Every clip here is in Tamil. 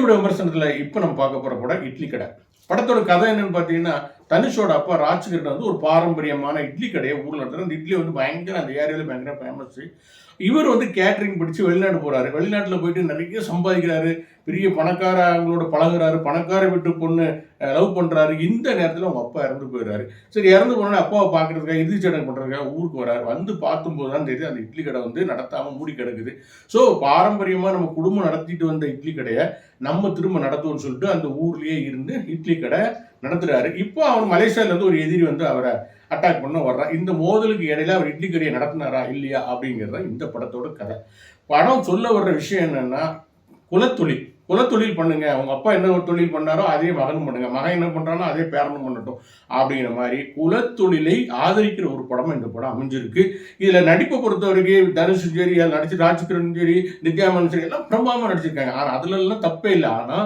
விட விமர்சனத்தில் இப்போ நம்ம பார்க்க போகிற படம் இட்லி கடை. படத்தோட கதை என்னன்னு பார்த்தீங்கன்னா, தனுஷோட அப்பா ராஜ்கிரண் வந்து ஒரு பாரம்பரியமான இட்லி கடையை ஊரில் நடத்துகிறார். அந்த இட்லி வந்து பயங்கர அந்த ஏரியாவில் பயங்கர ஃபேமஸ். இவர் வந்து கேட்ரிங் படித்து வெளிநாடு போகிறாரு. வெளிநாட்டில் போயிட்டு நிறைய சம்பாதிக்கிறாரு. பெரிய பணக்காரங்களோட பழகுறாரு. பணக்கார வீட்டு பொண்ணு லவ் பண்ணுறாரு. இந்த நேரத்தில் அவங்க அப்பா இறந்து போயிடுறாரு. சரி, இறந்து போனோன்னே அப்பாவை பார்க்குறதுக்காக இறுதி சடங்கு பண்ணுறதுக்காக ஊருக்கு வராரு. வந்து பார்க்கும்போது தான் தெரியுது அந்த இட்லி கடை வந்து நடத்தாமல் மூடி கிடக்குது. ஸோ பாரம்பரியமாக நம்ம குடும்பம் நடத்திட்டு வந்த இட்லி கடையை நம்ம திரும்ப நடத்துவோம்னு சொல்லிட்டு அந்த ஊர்லேயே இருந்து இட்லி கடை நடத்துறாரு. இப்போ அவர் மலேசியாவிலேருந்து ஒரு எதிரி வந்து அவரை அட்டாக் பண்ண வர்றான். இந்த மோதலுக்கு இடையில அவர் இட்லி கடையை நடத்தினாரா இல்லையா அப்படிங்கிறத இந்த படத்தோட கதை. படம் சொல்ல வர்ற விஷயம் என்னன்னா, குலத்தொழில் பண்ணுங்க. அவங்க அப்பா என்ன ஒரு தொழில் பண்ணாரோ அதே மகனும் பண்ணுங்க. மகன் என்ன பண்றானோ அதே பேரனும் பண்ணட்டும் அப்படிங்கிற மாதிரி குலத்தொழிலை ஆதரிக்கிற ஒரு படம் இந்த படம் அமைஞ்சிருக்கு. இதுல நடிப்பை பொறுத்த வரைக்கும் தனுஷும் சரி, நடிச்சு ராஜ்கிரனும் சரி, நித்யாமன் சரி, எல்லாம் பிரமாமா நடிச்சிருக்காங்க. ஆனா அதுல எல்லாம் தப்பே இல்லை. ஆனா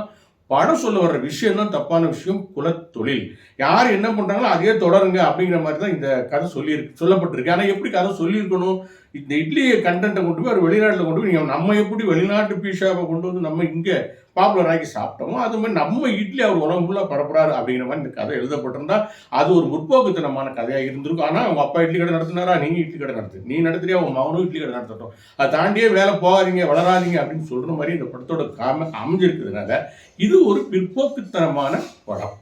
படம் சொல்ல வர்ற விஷயம் தான் தப்பான விஷயம். குலத்தொழில் யார் என்ன பண்றாங்களோ அதே தொடருங்க அப்படிங்கிற மாதிரி தான் இந்த கதை சொல்லப்பட்டிருக்கு. ஆனா எப்படி கதை சொல்லியிருக்கணும்? இந்த இட்லி கண்டென்ட்டை கொண்டு போய் அவர் வெளிநாட்டில் கொண்டு போய் நீங்கள் நம்ம எப்படி வெளிநாட்டு பீஸாவை கொண்டு வந்து நம்ம இங்கே பாப்புலர் ஆக்கி சாப்பிட்டோமோ அது மாதிரி நம்ம இட்லி அவர் உலகம் ஃபுல்லாக பரப்புறாரு அப்படிங்கிற மாதிரி இந்த கதை எழுதப்பட்டிருந்தா அது ஒரு முற்போக்குத்தனமான கதையாக இருந்திருக்கும். ஆனால் அவங்க அப்பா இட்லி கடை நடத்தினாரா, நீங்கள் இட்லி கடை நடத்து, நீ நடத்துறியா உங்க மகனும் இட்லி கடை நடத்தட்டும், அதை தாண்டியே வேலை போகாதீங்க வளராதீங்க அப்படின்னு சொல்கிற மாதிரி இந்த படத்தோட அமைஞ்சிருக்கிறதுனால இது ஒரு பிற்போக்குத்தனமான படம்.